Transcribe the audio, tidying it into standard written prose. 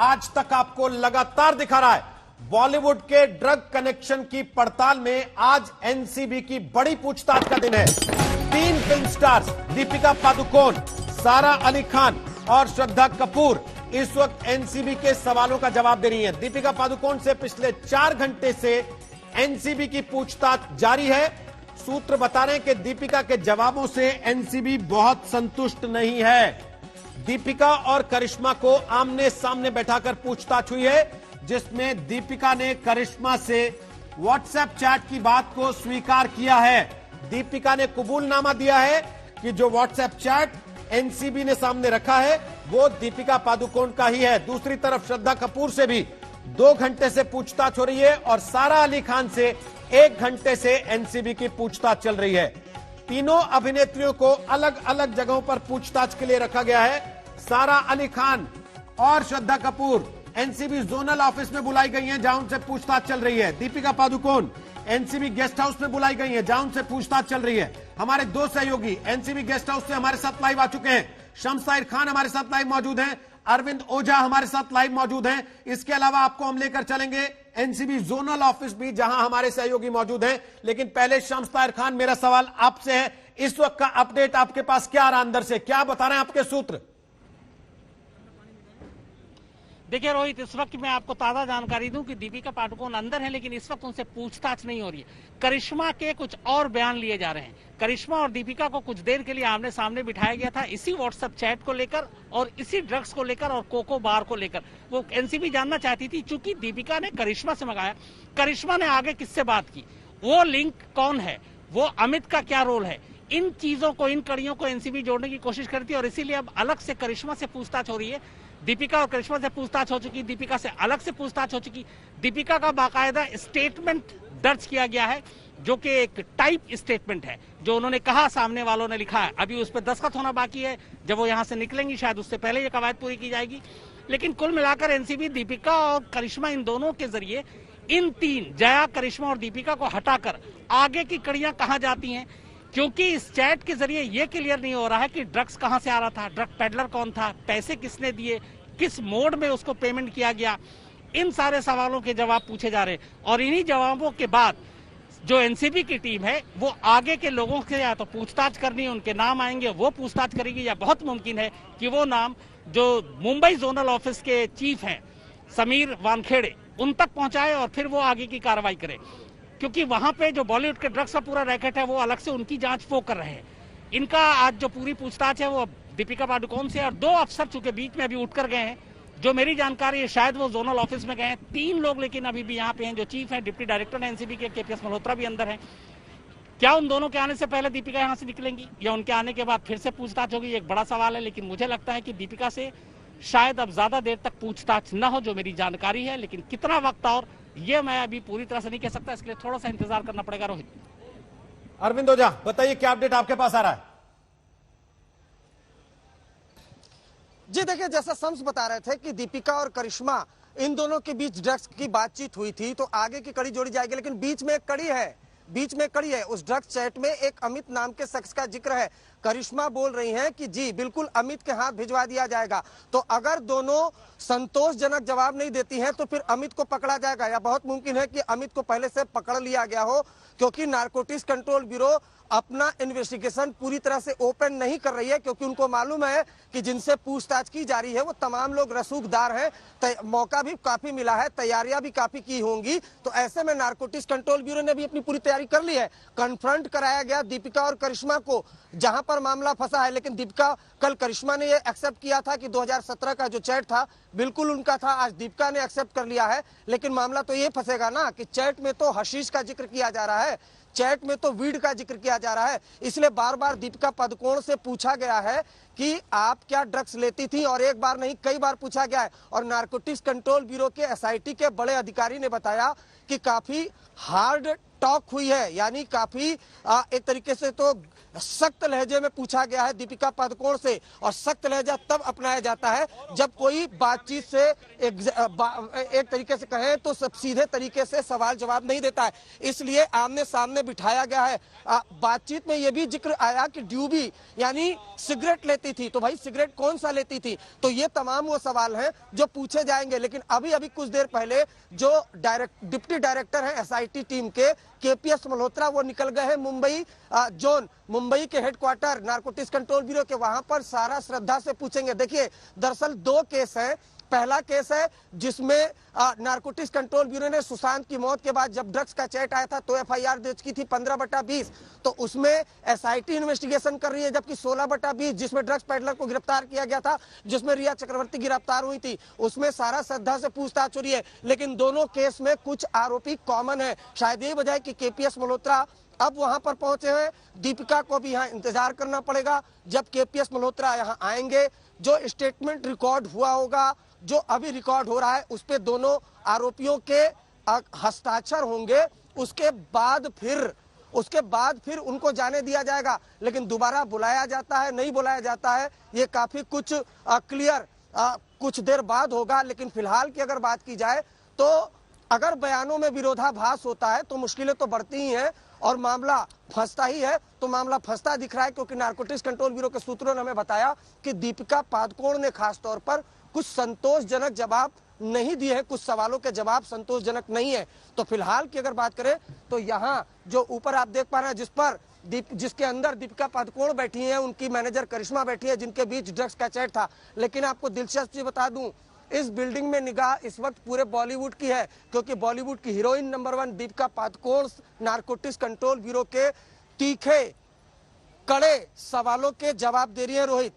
आज तक आपको लगातार दिखा रहा है। बॉलीवुड के ड्रग कनेक्शन की पड़ताल में आज एनसीबी की बड़ी पूछताछ का दिन है। 3 फिल्म स्टार्स दीपिका पादुकोण, सारा अली खान और श्रद्धा कपूर इस वक्त एनसीबी के सवालों का जवाब दे रही हैं। दीपिका पादुकोण से पिछले 4 घंटे से एनसीबी की पूछताछ जारी है। सूत्र बता रहे हैं कि दीपिका के जवाबों से एनसीबी बहुत संतुष्ट नहीं है। दीपिका और करिश्मा को आमने सामने बैठाकर पूछताछ हुई है, जिसमें दीपिका ने करिश्मा से व्हाट्सएप चैट की बात को स्वीकार किया है। दीपिका ने कबूलनामा दिया है कि जो व्हाट्सएप चैट एनसीबी ने सामने रखा है वो दीपिका पादुकोण का ही है। दूसरी तरफ श्रद्धा कपूर से भी 2 घंटे से पूछताछ हो रही है और सारा अली खान से 1 घंटे से एनसीबी की पूछताछ चल रही है। तीनों अभिनेत्रियों को अलग अलग जगहों पर पूछताछ के लिए रखा गया है। सारा अली खान और Shraddha Kapoor NCB zonal office में बुलाई गई हैं, जहां उनसे पूछताछ चल रही है। Deepika Padukone NCB guest house में बुलाई गई हैं, जहां उनसे पूछताछ चल रही है। हमारे 2 सहयोगी एनसीबी गेस्ट हाउस से हमारे साथ लाइव आ चुके हैं। शम्स ताहिर खान हमारे साथ लाइव मौजूद हैं, अरविंद ओझा हमारे साथ लाइव मौजूद हैं। इसके अलावा आपको हम लेकर चलेंगे एनसीबी जोनल ऑफिस भी, जहां हमारे सहयोगी मौजूद हैं। लेकिन पहले शम्स ताहिर खान, मेरा सवाल आपसे है, इस वक्त का अपडेट आपके पास क्या आ रहा अंदर से, क्या बता रहे हैं आपके सूत्र? देखिए रोहित, इस वक्त मैं आपको ताजा जानकारी दूं कि दीपिका पादुकोण अंदर है, लेकिन इस वक्त उनसे पूछताछ नहीं हो रही है। करिश्मा के कुछ और बयान लिए जा रहे हैं। करिश्मा और दीपिका को कुछ देर के लिए आमने सामने बिठाया गया था, इसी व्हाट्सएप चैट को लेकर और इसी ड्रग्स को लेकर और कोको बार को लेकर। वो एनसीबी जानना चाहती थी, चूंकि दीपिका ने करिश्मा से मंगाया, करिश्मा ने आगे किससे बात की, वो लिंक कौन है, वो अमित का क्या रोल है, इन चीजों को, इन कड़ियों को एनसीबी जोड़ने की कोशिश करती है। और इसीलिए अब अलग से करिश्मा से पूछताछ हो रही है। दीपिका और करिश्मा से पूछताछ हो चुकी, दीपिका से अलग से पूछताछ हो चुकी। दीपिका का बाकायदा स्टेटमेंट दर्ज किया गया है, जो कि एक टाइप स्टेटमेंट है, जो उन्होंने कहा, सामने वालों ने लिखा है। अभी उस पर दस्तखत होना बाकी है। जब वो यहां से निकलेंगी शायद उससे पहले ये कवायद पूरी की जाएगी। लेकिन कुल मिलाकर एनसीबी दीपिका और करिश्मा, इन दोनों के जरिए इन 3, जया, करिश्मा और दीपिका को हटाकर आगे की कड़ियां कहां जाती हैं, क्योंकि इस चैट के जरिए यह क्लियर नहीं हो रहा है कि ड्रग्स कहां से आ रहा था, ड्रग पेडलर कौन था, पैसे किसने दिए, किस मोड में उसको पेमेंट किया गया। इन सारे सवालों के जवाब पूछे जा रहे हैं। और इन्हीं जवाबों के बाद जो एनसीबी की टीम है वो आगे के लोगों से या तो पूछताछ करनी है, उनके नाम आएंगे, वो पूछताछ करेगी, या बहुत मुमकिन है कि वो नाम जो मुंबई जोनल ऑफिस के चीफ हैं समीर वानखेड़े, उन तक पहुंचाए और फिर वो आगे की कार्रवाई करे। क्योंकि वहां पे जो बॉलीवुड के ड्रग्स का पूरा रैकेट है वो अलग से उनकी जांच वो कर रहे हैं। इनका आज जो पूरी पूछताछ है वो दीपिका पादुकोण से, और 2 अफसर चूंकि बीच में अभी उठकर गए हैं, जो मेरी जानकारी है शायद वो जोनल ऑफिस में गए हैं। 3 लोग लेकिन अभी भी यहाँ पे हैं, जो चीफ है, डिप्टी डायरेक्टर है एनसीबी के केपीएस मल्होत्रा भी अंदर है। क्या उन दोनों के आने से पहले दीपिका यहाँ से निकलेंगी या उनके आने के बाद फिर से पूछताछ होगी, एक बड़ा सवाल है। लेकिन मुझे लगता है कि दीपिका से शायद अब ज्यादा देर तक पूछताछ न हो, जो मेरी जानकारी है। लेकिन कितना वक्त और ये मैं अभी पूरी तरह से नहीं कह सकता, इसके लिए थोड़ा सा इंतजार करना पड़ेगा। रोहित, अरविंद ओझा बताइए, क्या अपडेट आपके पास आ रहा है? जी देखिए, जैसा शम्स बता रहे थे कि दीपिका और करिश्मा, इन दोनों के बीच ड्रग्स की बातचीत हुई थी, तो आगे की कड़ी जोड़ी जाएगी। लेकिन बीच में एक कड़ी है। उस ड्रग्स चैट में एक अमित नाम के शख्स का जिक्र है। करिश्मा बोल रही हैं कि जी बिल्कुल अमित के हाथ भिजवा दिया जाएगा। तो अगर दोनों संतोषजनक जवाब नहीं देती हैं तो फिर अमित को पकड़ा जाएगा, या बहुत मुमकिन है कि अमित को पहले से पकड़ लिया गया हो, क्योंकि नारकोटिक्स कंट्रोल ब्यूरो अपना इन्वेस्टिगेशन पूरी तरह से ओपन नहीं कर रही है, क्योंकि उनको मालूम है कि जिनसे पूछताछ की जा रही है वो तमाम लोग रसूखदार हैं। मौका भी काफी मिला है, तैयारियां भी काफी की होंगी। तो ऐसे में नारकोटिक्स कंट्रोल ब्यूरो ने भी अपनी पूरी तैयारी कर ली है। कन्फ्रंट कराया गया दीपिका और करिश्मा को, जहां पर मामला फंसा है। लेकिन दीपिका, कल करिश्मा ने ये एक्सेप्ट किया था कि 2017 का जो चैट था बिल्कुल उनका था। आज दीपिका ने एक्सेप्ट कर लिया है। लेकिन मामला तो ये फंसेगा ना कि चैट में तो हशीश का जिक्र किया जा रहा है, चैट में तो वीड का जिक्र किया जा रहा है। इसलिए बार बार दीपिका पादुकोण से पूछा गया है कि आप क्या ड्रग्स लेती थी, और एक बार नहीं कई बार पूछा गया है। और नारकोटिक्स कंट्रोल ब्यूरो के एसआईटी के बड़े अधिकारी ने बताया कि काफी हार्ड टॉक हुई है, यानी काफी एक तरीके से तो सख्त लहजे में पूछा गया है दीपिका पादुकोण से। और सख्त लहजा तब अपनाया जाता है जब कोई बातचीत से एक तरीके से कहें तो सब सीधे तरीके से सवाल जवाब नहीं देता है। इसलिए आमने सामने बिठाया गया है। बातचीत में यह भी जिक्र आया कि ड्यूबी यानी सिगरेट लेती लेती थी, तो भाई सिगरेट कौन सा लेती थी? तो ये तमाम वो सवाल हैं जो पूछे जाएंगे। लेकिन अभी अभी कुछ देर पहले जो डिप्टी डायरेक्टर हैं एसआईटी टीम के केपीएस मल्होत्रा, वो निकल गए हैं मुंबई जोन, मुंबई के हेडक्वार्टर नारकोटिक्स कंट्रोल ब्यूरो के, वहां पर सारा श्रद्धा से पूछेंगे। देखिए, दरअसल 2 केस हैं। पहला केस है जिसमें नारकोटिक्स कंट्रोल ब्यूरो ने सुशांत की मौत के बाद जब ड्रग्स का चैट आया था तो एफआईआर दर्ज की थी 15/20, तो उसमें एसआईटी इन्वेस्टिगेशन कर रही है, जबकि 16/20 जिसमें ड्रग्स पेडलर को गिरफ्तार किया गया था, जिसमें रिया चक्रवर्ती गिरफ्तार हुई थी, उसमें सारा श्रद्धा से पूछताछ हो रही है। लेकिन दोनों केस में कुछ आरोपी कॉमन है। शायद यही वजह है कि केपीएस मल्होत्रा अब वहां पर पहुंचे हैं। दीपिका को भी यहाँ इंतजार करना पड़ेगा जब केपीएस मल्होत्रा यहाँ आएंगे। जो स्टेटमेंट रिकॉर्ड हुआ होगा, जो अभी रिकॉर्ड हो रहा है, उस पे दोनों आरोपियों के हस्ताक्षर होंगे। उसके बाद फिर उनको जाने दिया जाएगा। लेकिन दोबारा बुलाया जाता है नहीं बुलाया जाता है, ये काफी कुछ क्लियर कुछ देर बाद होगा। लेकिन फिलहाल की अगर बात की जाए तो अगर बयानों में विरोधाभास होता है तो मुश्किलें तो बढ़ती ही हैं और मामला फंसता ही है। तो मामला फंसता दिख रहा है क्योंकि नारकोटिक्स कंट्रोल ब्यूरो के सूत्रों ने हमें बताया कि दीपिका पादुकोण ने खासतौर पर कुछ संतोषजनक जवाब नहीं दिए हैं, कुछ सवालों के जवाब संतोषजनक नहीं है। तो फिलहाल की अगर बात करें तो यहाँ जो ऊपर आप देख पा रहे हैं, जिसके अंदर दीपिका पादुकोण बैठी हैं, उनकी मैनेजर करिश्मा बैठी है, जिनके बीच ड्रग्स का चैट था। लेकिन आपको दिलचस्प चीज बता दूं, इस बिल्डिंग में निगाह इस वक्त पूरे बॉलीवुड की है, क्योंकि बॉलीवुड की heroine number 1 Deepika Padukone narcotics control bureau के तीखे कड़े सवालों के जवाब दे रही है। रोहित,